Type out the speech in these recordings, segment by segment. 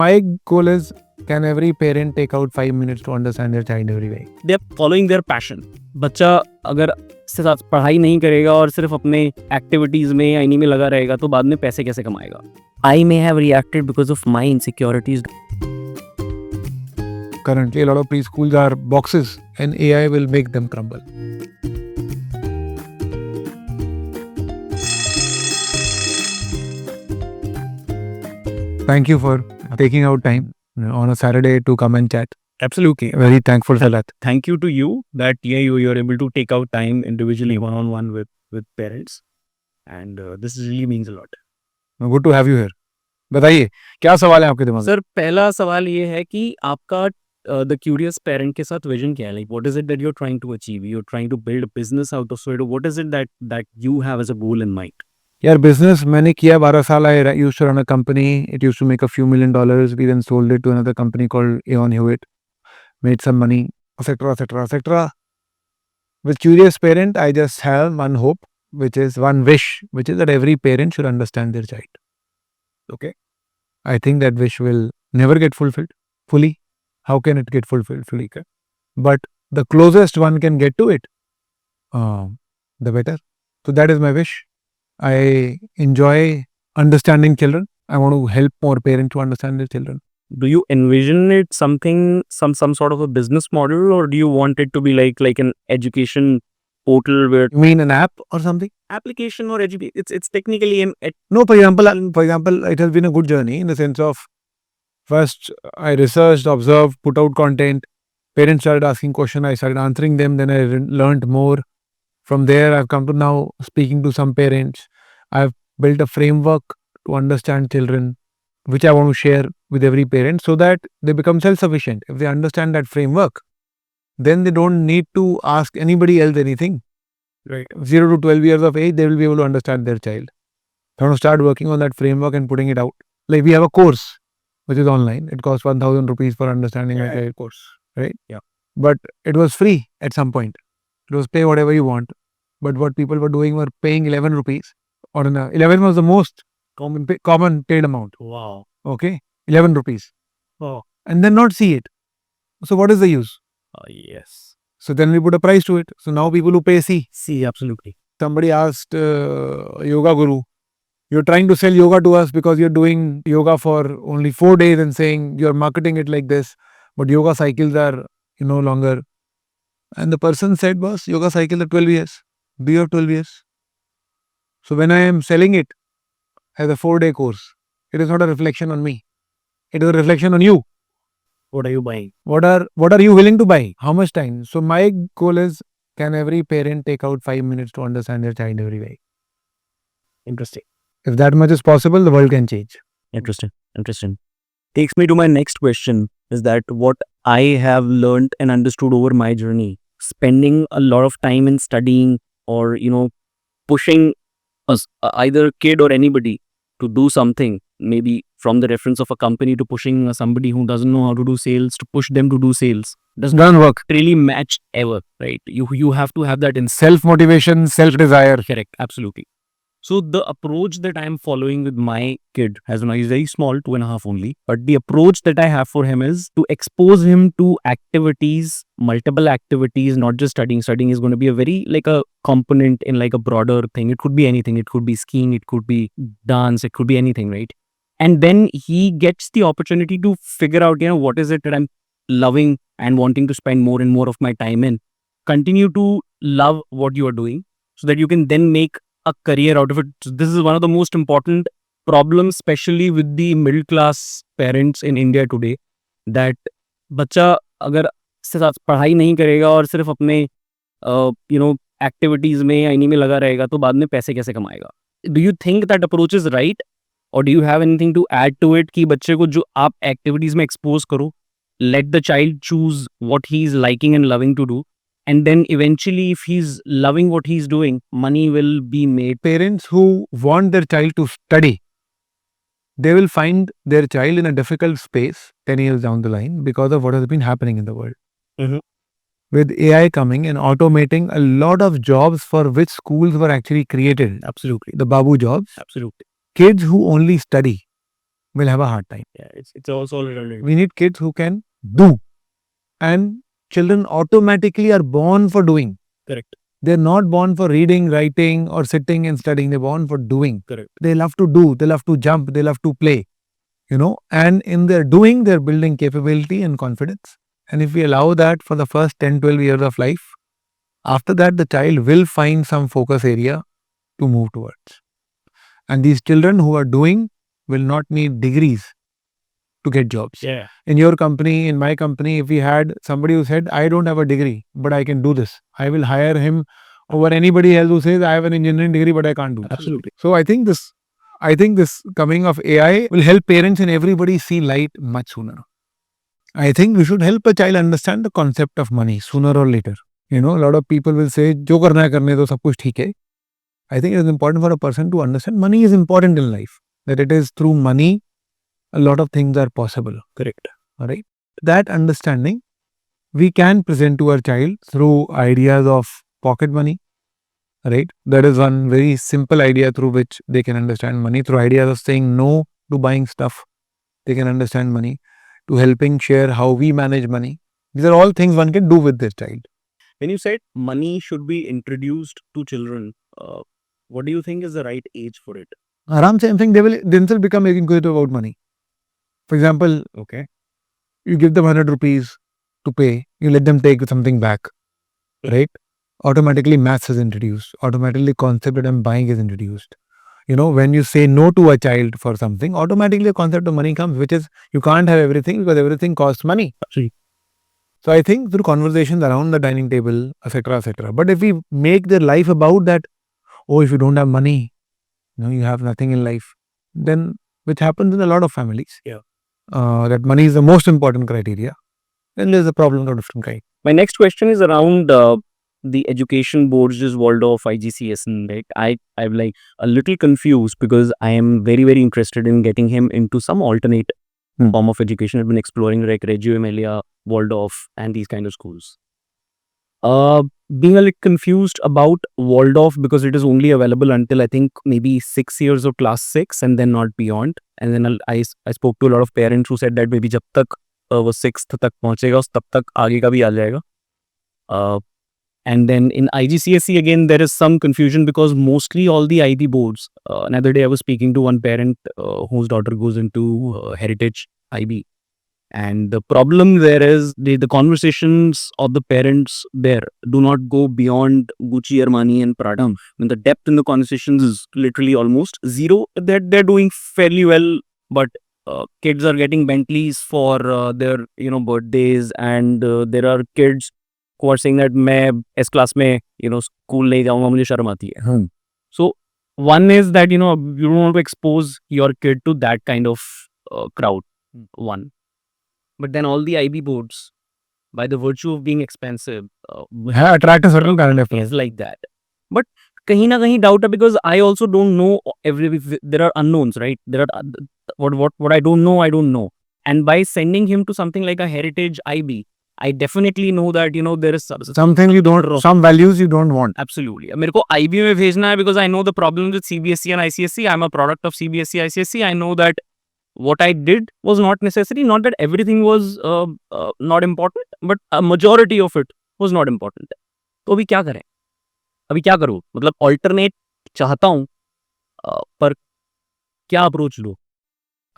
My goal is, can every parent take out 5 minutes to understand their child every way? They are following their passion. बच्चा अगर साथ पढ़ाई नहीं करेगा और सिर्फ अपने एक्टिविटीज में या इन्हीं में लगा रहेगा तो बाद में पैसे कैसे कमाएगा? I may have reacted because of my insecurities. Currently, a lot of preschools are boxes and AI will make them crumble. Thank you for taking out time on a Saturday to come and chat. Absolutely. Very thankful for that. Thank you to you that you're able to take out time individually one-on-one with parents. And this really means a lot. Good to have you here. बताइए क्या सवाल है आपके दिमाग में? Sir पहला सवाल ये है कि आपका द क्यूरियस पेरेंट के साथ विजन क्या है? Like what is it that you are trying to achieve? You are trying to build a business out of so what is it that you have as a goal in mind? यार business मैंने किया 12 साल. I used to run a company. It used to make a few $1 million. We then sold it to another company called Aon Hewitt. Made some money, etc., etc., etc. With curious parent, I just have one hope, which is one wish, which is that every parent should understand their child. Okay? I think that wish will never get fulfilled fully. How can it get fulfilled fully? But the closest one can get to it, the better. So that is my wish. I enjoy understanding children. I want to help more parents to understand their children. Do you envision it something, some sort of a business model, or do you want it to be like an education portal where You mean an app or something? application or education? It's technically No, for example, it has been a good journey in the sense of first I researched, observed, put out content. Parents started asking questions. I started answering them. Then I learned more. From there, I've come to now speaking to some parents. I've built a framework to understand children, which I want to share with every parent so that they become self-sufficient. If they understand that framework, then they don't need to ask anybody else anything. right. 0 to 12 years of age, they will be able to understand their child. I want to start working on that framework and putting it out. Like we have a course, which is online. It costs 1,000 rupees for understanding a child. Of course. Right? Yeah. But it was free at some point. It was pay whatever you want. But what people were doing were paying 11 rupees. Or 11 was the most common paid amount. Wow. Okay? 11 rupees. Oh. And then not see it. So what is the use? Yes. So then we put a price to it. So now people who pay see. See, absolutely. Somebody asked Yoga Guru, you're trying to sell yoga to us because you're doing yoga for only 4 days and saying you're marketing it like this, but yoga cycles are no longer. And the person said, boss, yoga cycles are 12 years. Do you have 12 years? So when I am selling it as a 4-day course, it is not a reflection on me. It is a reflection on you. What are you buying? What are you willing to buy? How much time? So my goal is, can every parent take out 5 minutes to understand their child every way? Interesting. If that much is possible, the world can change. Interesting. Takes me to my next question, is that what I have learned and understood over my journey, spending a lot of time in studying or, pushing either a kid or anybody to do something, maybe from the reference of a company to pushing somebody who doesn't know how to do sales to push them to do sales, Doesn't work. really match ever, right? You have to have that in Self-motivation, self-desire. correct, absolutely. So the approach that I'm following with my kid, he's very small, 2.5 only, but the approach that I have for him is to expose him to activities, multiple activities, not just studying. Studying is going to be a very like a component in like a broader thing. It could be anything. It could be skiing, it could be dance, it could be anything, right? And then he gets the opportunity to figure out, what is it that I'm loving and wanting to spend more and more of my time in. Continue to love what you are doing so that you can then make a career out of it. So this is one of the most important problems, especially with the middle class parents in India today, that बच्चा अगर साथ पढ़ाई नहीं करेगा और सिर्फ अपने activities में या इन्हीं में लगा रहेगा तो बाद में पैसे कैसे कमाएगा? Do you think that approach is right, or do you have anything to add to it कि बच्चे को जो आप एक्टिविटीज में एक्सपोज करो, let the child choose what he is liking and loving to do, and then eventually if he's loving what he's doing, money will be made. Parents who want their child to study, they will find their child in a difficult space 10 years down the line because of what has been happening in the world. Mhm. With AI coming and automating a lot of jobs for which schools were actually created, Absolutely. the babu-jobs, Absolutely. kids who only study will have a hard time. Yeah, it's also redundant. We need kids who can do. And children automatically are born for doing. Correct. They're not born for reading, writing, or sitting and studying. They're born for doing. Correct. They love to do, they love to jump, they love to play. And in their doing, they're building capability and confidence. And if we allow that for the first 10, 12 years of life, after that, the child will find some focus area to move towards. And these children who are doing will not need degrees to get jobs. Yeah. In your company, in my company, if we had somebody who said, I don't have a degree, but I can do this, I will hire him over anybody else who says, I have an engineering degree, but I can't do this. Absolutely. So I think this coming of AI will help parents and everybody see light much sooner. I think we should help a child understand the concept of money sooner or later. A lot of people will say, जो करना है करने दो, सब कुछ ठीक है. I think it is important for a person to understand money is important in life. That it is through money, a lot of things are possible. Correct. All right. That understanding we can present to our child through ideas of pocket money. Right. That is one very simple idea through which they can understand money. Through ideas of saying no to buying stuff, they can understand money. To helping share how we manage money. These are all things one can do with their child. When you said money should be introduced to children, what do you think is the right age for it? Aram same thing, they will themselves become inquisitive about money. For example, Okay. you give them 100 rupees to pay, you let them take something back, right? Automatically maths is introduced, automatically concept that I'm buying is introduced. When you say no to a child for something, automatically the concept of money comes, which is you can't have everything because everything costs money. Absolutely. So I think through conversations around the dining table, etc., etc. But if we make their life about that, oh, if you don't have money, you have nothing in life, then which happens in a lot of families. Yeah. That money is the most important criteria. Then there's a problem of different kind. My next question is around the education boards, just Waldorf, IGCSE. Right? I'm like a little confused because I am very, very interested in getting him into some alternate form of education. I've been exploring like Reggio Emilia, Waldorf, and these kind of schools. Being a little confused about Waldorf because it is only available until I think maybe 6 years of class 6 and then not beyond. And then I spoke to a lot of parents who said that maybe जब तक वो 6th तक पहुंचेगा तब तक आगे का भी आ जाएगा. And then in IGCSE again there is some confusion because mostly all the IB boards. Another day I was speaking to one parent whose daughter goes into Heritage IB. And the problem there is the conversations of the parents there do not go beyond Gucci, Armani and Prada. I mean, the depth in the conversations is literally almost zero. That they're doing fairly well, but kids are getting Bentleys for their birthdays, and there are kids who are saying that मैं S class में school नहीं जाऊँगा मुझे शर्म आती है. So one is that you don't want to expose your kid to that kind of crowd. One. But then all the IB boards, by the virtue of being expensive, attract a certain kind of is like that. But kahin na kahin doubt है because I also don't know there are unknowns, right? There are what I don't know. And by sending him to something like a Heritage IB, I definitely know that there is something you don't, some values you don't want. Absolutely. मेरे को IB में भेजना है because I know the problem with CBSE and ICSE. I'm a product of CBSE, ICSE. I know that what I did was not necessary. Not that everything was not important, but a majority of it was not important. तो अभी क्या करें? अभी क्या करूँ? मतलब alternate चाहता हूँ, पर क्या approach लूँ?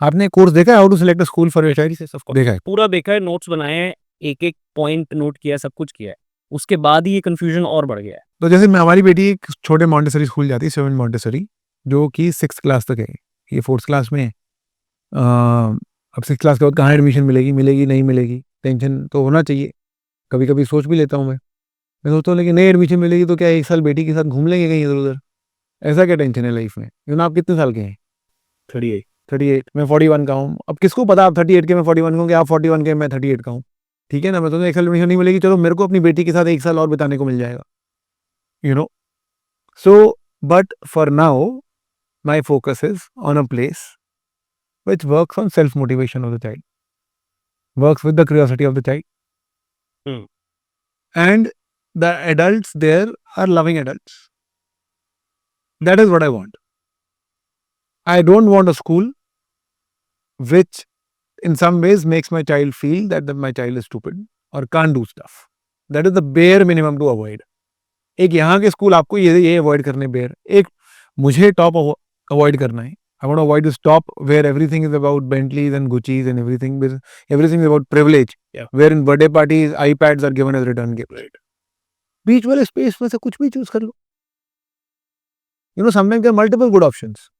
आपने कोर्स देखा है how to select a school for your child? से सब देखा है, पूरा देखा है, नोट्स बनाए हैं, एक पॉइंट नोट किया है, सब कुछ किया है. उसके बाद ही ये कंफ्यूजन और बढ़ गया है. तो जैसे हमारी बेटी एक छोटे मॉन्टेसरी स्कूल जाती है, 7 मॉन्टेसरी, जो कि 6th क्लास तक है. ये 4th क्लास में है. अब 6th क्लास के बाद कहाँ एडमिशन मिलेगी नहीं मिलेगी, टेंशन तो होना चाहिए. कभी कभी सोच भी लेता हूँ मैं सोचता हूँ लेकिन नहीं एडमिशन मिलेगी तो क्या 1 साल बेटी के साथ घूम लेंगे कहीं इधर उधर? ऐसा क्या टेंशन है लाइफ में? आप कितने साल के हैं? 38. मैं 41 का हूँ. अब किसको पता आप 38 के मैं 41 का हूँ कि आप 41 के मैं 38 का हूँ? ठीक है ना? मैं तो 1 साल एडमिशन नहीं मिलेगी, चलो मेरे को अपनी बेटी के साथ 1 साल और बिताने को मिल जाएगा. So but for now my focus is on a place which works on self motivation of the child, works with the curiosity of the child, and the adults there are loving adults. That is what I want. I don't want a school which in some ways makes my child feel that my child is stupid or can't do stuff. That is the bare minimum to avoid. एक यहाँ के school आपको ये avoid करने bear, एक मुझे top avoid करना है. I want to avoid this top where everything is about Bentleys and Gucci's and everything is about privilege. Yeah. Where in birthday parties iPads are given as return gift. Right. बीच वाले space में से कुछ भी choose कर लो. You know, sometimes there are multiple good options,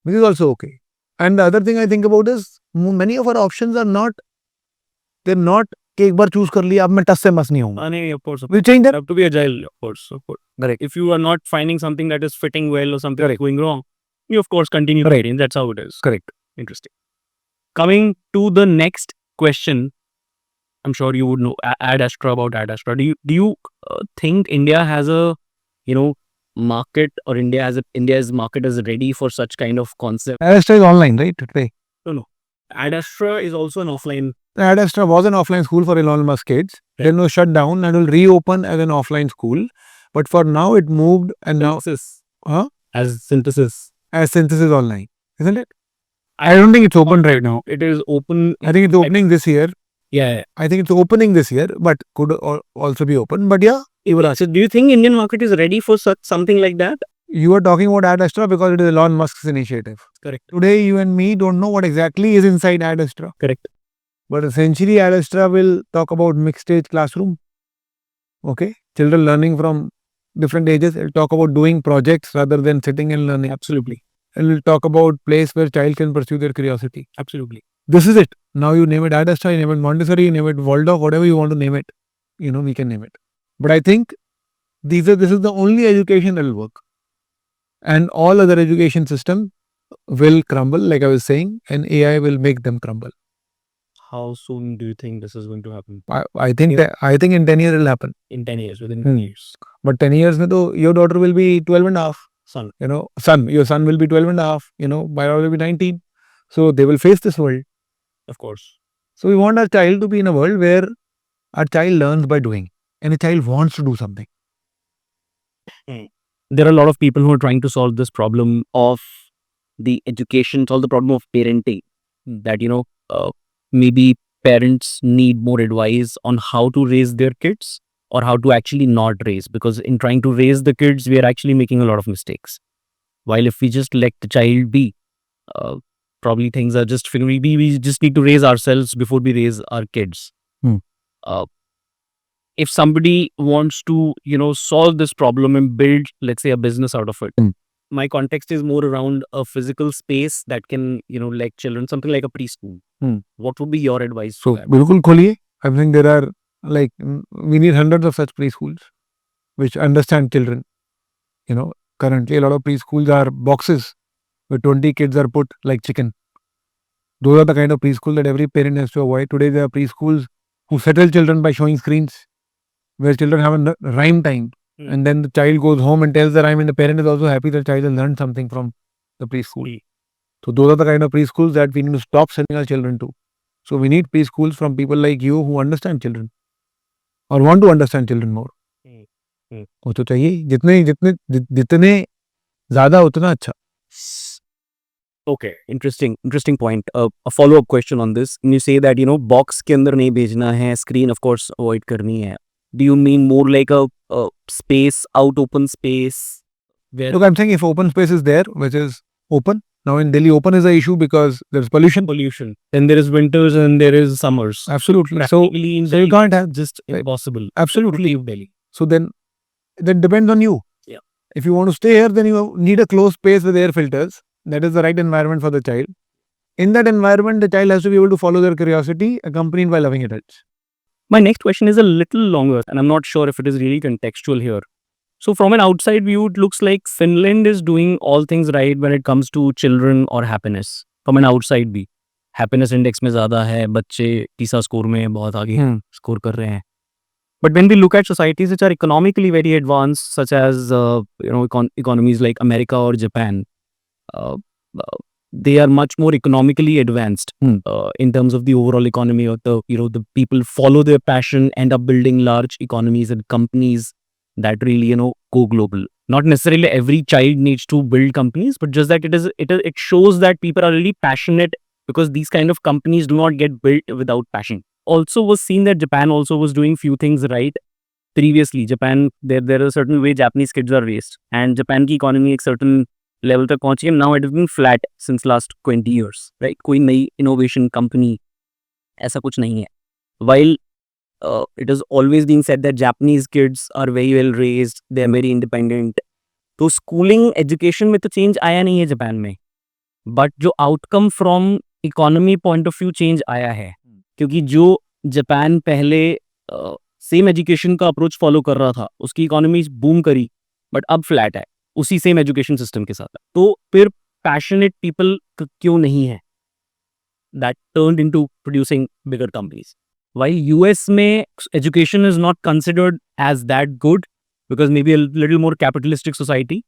which is also okay. And the other thing I think about is many of our options are not, they're not कि एक बार choose कर लिया अब मैं टस से मस नहीं हूँ. Of course. We change that. You have to be agile, of course. Correct. If you are not finding something that is fitting well or something Correct. going wrong, you of course continue. Right. And that's how it is. Correct. Interesting. Coming to the next question, I'm sure you would know Ad-Astra about Ad-Astra. Do you think India has a market, or India's market is ready for such kind of concept? Ad-Astra is online, right? Today. No. Ad-Astra is also an offline. Ad-Astra was an offline school for Elon Musk kids. Right. Then it was shut down and will reopen as an offline school. But for now, it moved and now As synthesis. as synthesis online, isn't it? I don't think it's open right now. It is open. I think it's opening this year. Yeah. I think it's opening this year, but could also be open. But yeah, So do you think Indian market is ready for something like that? you are talking about Ad-Astra because it is Elon Musk's initiative. Correct. Today, you and me don't know what exactly is inside Ad-Astra. Correct. But essentially, Ad-Astra will talk about mixed age classroom. Okay, children learning from different ages. It will talk about doing projects rather than sitting and learning. Absolutely. It will talk about place where child can pursue their curiosity. Absolutely. This is it. Now you name it Ad-Astra, you name it Montessori, you name it Waldorf, whatever you want to name it. We can name it. But I think this is the only education that will work. And all other education system will crumble, like I was saying, and AI will make them crumble. How soon do you think this is going to happen? I think in 10 years it will happen. In 10 years, within 10 years. But 10 years, your daughter will be 12 and a half. Your son will be 12 and a half. By now will be 19. So they will face this world. Of course. So we want our child to be in a world where our child learns by doing, and a child wants to do something. There are a lot of people who are trying to solve this problem of the education, solve the problem of parenting. That, maybe parents need more advice on how to raise their kids or how to actually not raise. Because in trying to raise the kids, we are actually making a lot of mistakes. While if we just let the child be, probably things are just figuring. We just need to raise ourselves before we raise our kids. If somebody wants to, solve this problem and build, let's say, a business out of it, my context is more around a physical space that can, like children, something like a preschool. What would be your advice? So, bilkul kholiye. I think there are we need hundreds of such preschools which understand children. Currently a lot of preschools are boxes where 20 kids are put like chicken. Those are the kind of preschool that every parent has to avoid. Today there are preschools who settle children by showing screens, where children have a rhyme time, and then the child goes home and tells the rhyme, and the parent is also happy the child has learned something from the preschool. So those are the kind of preschools that we need to stop sending our children to. So we need preschools from people like you who understand children or want to understand children more. वो तो चाहिए, जितने ज़्यादा उतना अच्छा. Okay, interesting point. A follow-up question on this. When you say that, box के अंदर नहीं भेजना है, screen of course avoid करनी है. Do you mean more like a space, open space? Look, I'm saying if open space is there, which is open. Now in Delhi, open is an issue because there's pollution. Then there is winters and there is summers. Absolutely. So you can't have just impossible. Absolutely. Delhi. So then that depends on you. Yeah. If you want to stay here, then you need a closed space with air filters. That is the right environment for the child. In that environment, the child has to be able to follow their curiosity, accompanied by loving adults. My next question is a little longer, and I'm not sure if it is really contextual here. So from an outside view, it looks like Finland is doing all things right when it comes to children or happiness. From an outside view, happiness index में ज़्यादा है, बच्चे TISA score में बहुत आगे score कर रहे हैं. But when we look at societies which are economically very advanced, such as economies like America or Japan, they are much more economically advanced in terms of the overall economy. Or the people follow their passion, end up building large economies and companies that really go global. Not necessarily every child needs to build companies, but just that it shows that people are really passionate because these kind of companies do not get built without passion. Also was seen that Japan also was doing few things right. Previously, Japan, there are certain way Japanese kids are raised, and Japan की economy एक certain level तक पहुंची है. Now it has been flat since last 20 years, right? कोई नई innovation company ऐसा कुछ नहीं है. While it has always been said that Japanese kids are very well raised, they are very independent. तो schooling education में तो change आया नहीं है जापान में, बट जो outcome from economy point of view change आया है, क्योंकि जो जापान पहले सेम एजुकेशन का अप्रोच फॉलो कर रहा था, उसकी इकोनॉमी बूम करी, बट अब फ्लैट है उसी सेम एजुकेशन सिस्टम के साथ. तो फिर पैशनेट पीपल क्यों नहीं है that turned into producing bigger companies. While US में education is not considered as that good because maybe a little more capitalistic society,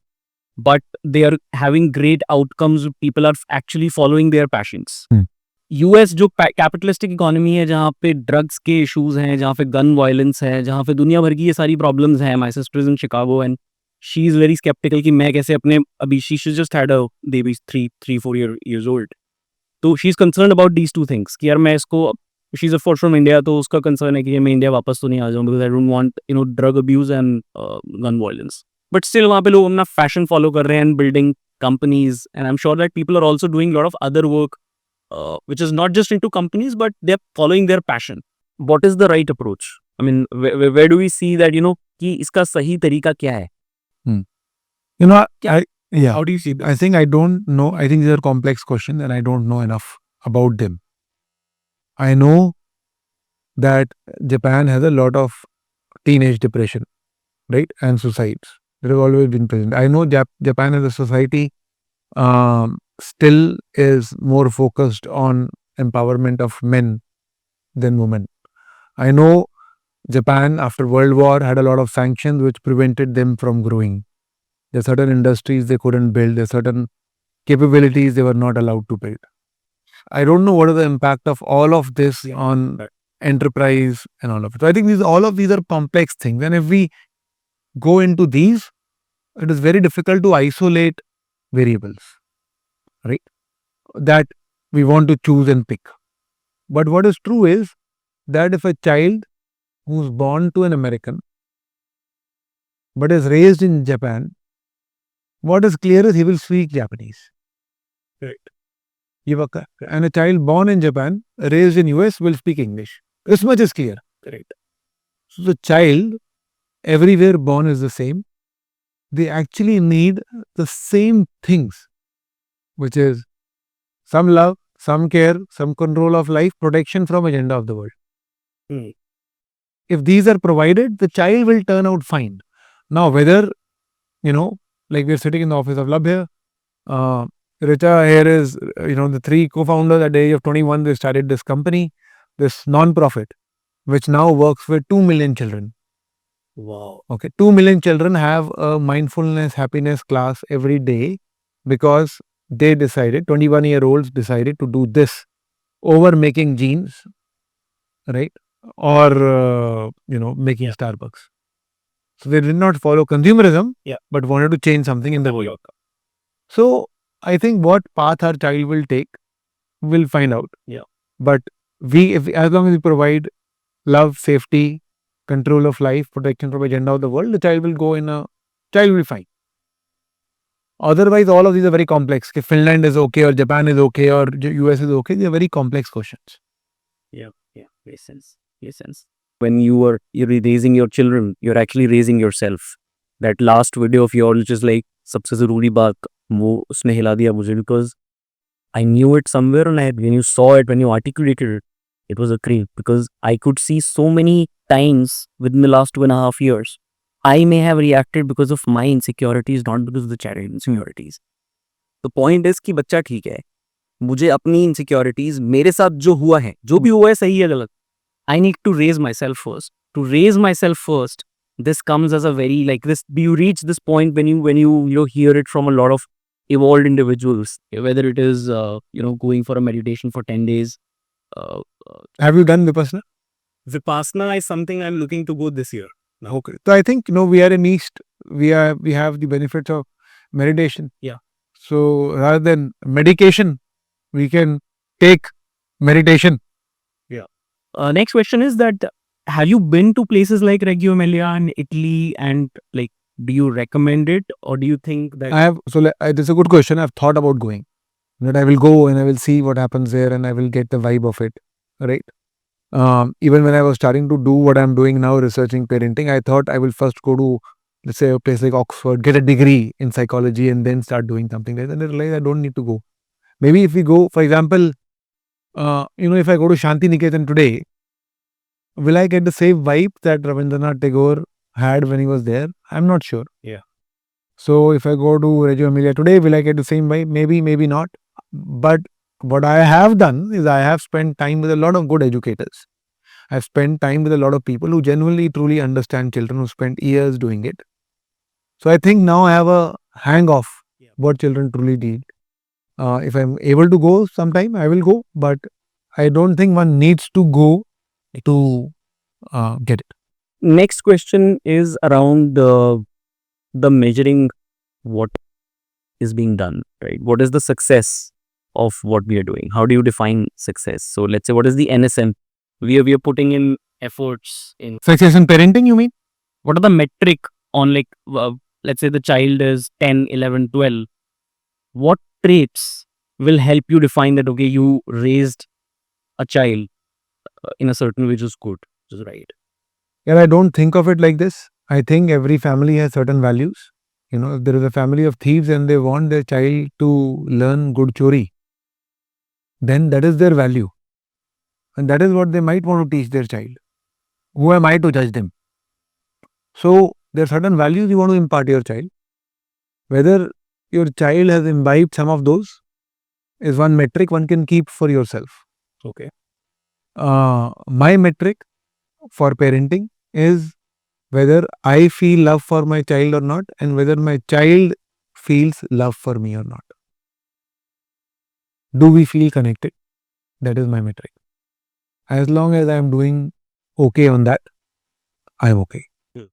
but they are having great outcomes. People are actually following their passions. US जो capitalistic economy है, जहाँ पे drugs के issues हैं, जहाँ पे gun violence है, जहाँ पे दुनिया भर की ये सारी प्रॉब्लम्स हैं. My sister is in Chicago and she is very sceptical कि मैं कैसे अपने, अभी she just had a baby 3-4 years old. तो she is concern about these two things कि यार मैं इसको, she is a from India, तो उसका कंसर्न है कि मैं इंडिया वापस तो नहीं आ जाऊँ because I don't want drug abuse and gun violence. But still वहाँ पे लोग अपना फैशन फॉलो कर रहे हैं and building companies, and I am sure that people are also doing lot of other work which is not just into companies, but they're following their passion. What is the right approach? I mean, where do we see that, कि इसका सही तरीका क्या है? How do you see? I think I don't know. I think these are complex questions and I don't know enough about them. I know that Japan has a lot of teenage depression, right? And suicides. That have always been present. I know Japan as a society still is more focused on empowerment of men than women. I know Japan after World War had a lot of sanctions which prevented them from growing. There are certain industries they couldn't build. There are certain capabilities they were not allowed to build. I don't know what is the impact of all of this on enterprise and all of it. So I think all of these are complex things. And if we go into these, it is very difficult to isolate variables, right? That we want to choose and pick. But what is true is that if a child who's born to an American but is raised in Japan, what is clear is he will speak Japanese. Right. And a child born in Japan, raised in US, will speak English. This much is clear. Right. So the child everywhere born is the same. They actually need the same things, which is some love, some care, some control of life, protection from agenda of the world. If these are provided, the child will turn out fine. Now, whether, like we're sitting in the office of love here, Richa here is, the three co-founders at the age of 21, they started this company, this non-profit, which now works with 2 million children. Wow. Okay, 2 million children have a mindfulness, happiness class every day because they decided, 21-year-olds decided to do this over making jeans, right? Or, making Starbucks. So they did not follow consumerism, but wanted to change something in the world. So I think what path our child will take, we'll find out. But as long as we provide love, safety, control of life, protection from agenda of the world, the child will be fine. Otherwise, all of these are very complex. If Finland is okay, or Japan is okay, or US is okay, they are very complex questions. Yeah, makes sense. When you're raising your children, you're actually raising yourself. That last video of yours, which is like, सबसे ज़रूरी बात, वो उसने हिला दिया मुझे, because I knew it somewhere, and when you saw it, when you articulated it, it was a creep, because I could see so many times within the last 2.5 years, I may have reacted because of my insecurities, not because of the child's insecurities. The point is कि बच्चा ठीक है, मुझे अपनी insecurities, मेरे साथ जो हुआ है, जो भी हुआ है सही है गलत, I need to raise myself first. To raise myself first, this comes as a very, like this, you reach this point when you hear it from a lot of evolved individuals, whether it is going for a meditation for 10 days. Have you done Vipassana? Vipassana is something I'm looking to go this year. Okay. So I think, we are in East, we have the benefits of meditation. Yeah. So rather than medication, we can take meditation. Next question is that have you been to places like Reggio Emilia and Italy, and like do you recommend it, or do you think that I have, so this is a good question. I've thought about going. That I will go and I will see what happens there and I will get the vibe of it, right? Even when I was starting to do what I'm doing now, researching parenting, I thought I will first go to, let's say, a place like Oxford, get a degree in psychology, and then start doing something like that. And I realized I don't need to go. Maybe if we go, for example, if I go to Shanti Niketan today, will I get the same vibe that Rabindranath Tagore had when he was there? I'm not sure. Yeah. So if I go to Reggio Emilia today, will I get the same vibe? Maybe, maybe not. But what I have done is I have spent time with a lot of good educators. I've spent time with a lot of people who genuinely, truly understand children, who spent years doing it. So I think now I have a hang of what children truly need. If I'm able to go sometime, I will go. But I don't think one needs to go to get it. Next question is around the measuring what is being done, right? What is the success of what we are doing? How do you define success? So let's say, what is the NSM? We are putting in efforts in. Success in parenting, you mean? What are the metric on, like, let's say the child is 10, 11, 12. What traits will help you define that, okay, you raised a child in a certain way, which is good, which is right? Yeah, I don't think of it like this. I think every family has certain values. If there is a family of thieves and they want their child to learn good chori, then that is their value. And that is what they might want to teach their child. Who am I to judge them? So there are certain values you want to impart to your child. Whether your child has imbibed some of those is one metric one can keep for yourself. Okay. My metric for parenting is whether I feel love for my child or not, and whether my child feels love for me or not. Do we feel connected? That is my metric. As long as I am doing okay on that, I am okay.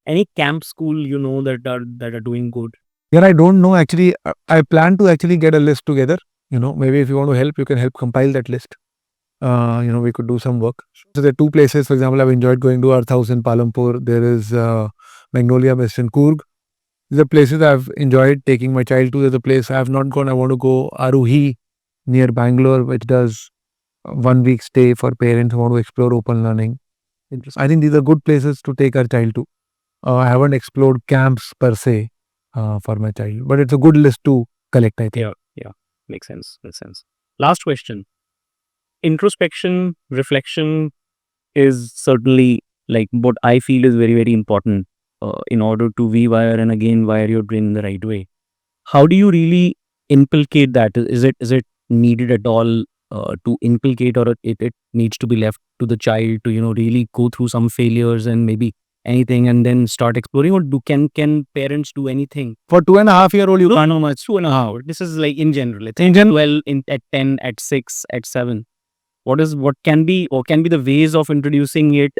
Any camp school that are doing good? Yeah, I don't know actually. I plan to actually get a list together. Maybe if you want to help, you can help compile that list. We could do some work. So there are two places, for example, I've enjoyed going to Earth House in Palampur. There is Magnolia West in Coorg. These are places I've enjoyed taking my child to. There's a place I have not gone. I want to go Aruhi near Bangalore, which does 1 week stay for parents who want to explore open learning. I think these are good places to take our child to. I haven't explored camps per se for my child, but it's a good list to collect, I think. Yeah. Makes sense. Last question. Introspection, reflection is certainly, like, what I feel is very, very important in order to rewire and again wire your brain in the right way. How do you really inculcate that? Is it needed at all to inculcate, or it needs to be left to the child to really go through some failures and maybe anything and then start exploring, or can parents do anything? For 2.5-year-old, you No, no, it's 2.5. This is like in general. It's In general- 12, at 10, at 6, at 7. What can be the ways of introducing it?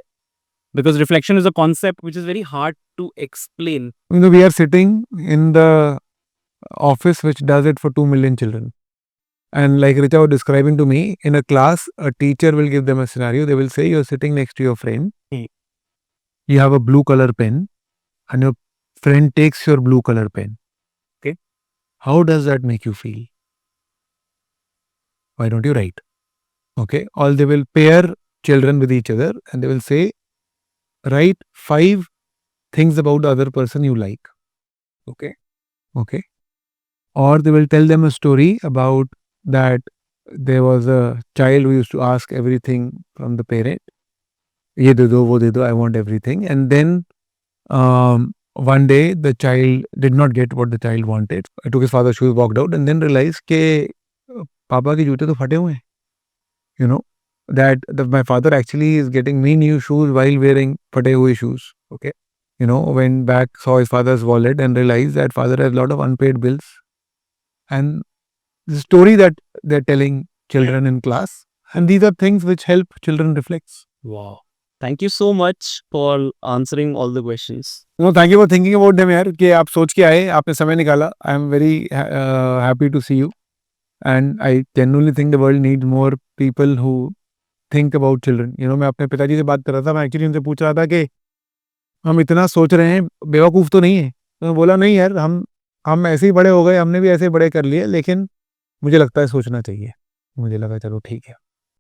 Because reflection is a concept which is very hard to explain. we are sitting in the office which does it for 2 million children. And like Richa was describing to me, in a class, a teacher will give them a scenario. They will say, you're sitting next to your friend. You have a blue color pen and your friend takes your blue color pen. Okay. How does that make you feel? Why don't you write? Okay. Or they will pair children with each other and they will say, write 5 things about the other person you like. Okay. Or they will tell them a story about that there was a child who used to ask everything from the parent. Ye de do, wo de do, I want everything. And then one day the child did not get what the child wanted. I took his father's shoes, walked out, and then realized ke papa ke joote to phate hue hain. That my father actually is getting me new shoes while wearing phate hue shoes. Okay. Went back, saw his father's wallet and realized that father has a lot of unpaid bills. And the story that they're telling children in class. And these are things which help children reflect. Wow. Thank you so much for answering all the questions. No, thank you for thinking about them यार कि आप सोच के आए, आपने समय निकाला. I am very happy to see you. And I genuinely think the world needs more people who think about children. मैं अपने पिताजी से बात कर रहा था, मैं एक्चुअली उनसे पूछ रहा था कि हम इतना सोच रहे हैं, बेवकूफ़ तो नहीं है? तो मैं बोला नहीं यार, हम ऐसे ही बड़े हो गए, हमने भी ऐसे बड़े कर लिए, लेकिन मुझे लगता है सोचना चाहिए। मुझे लगा चलो ठीक है।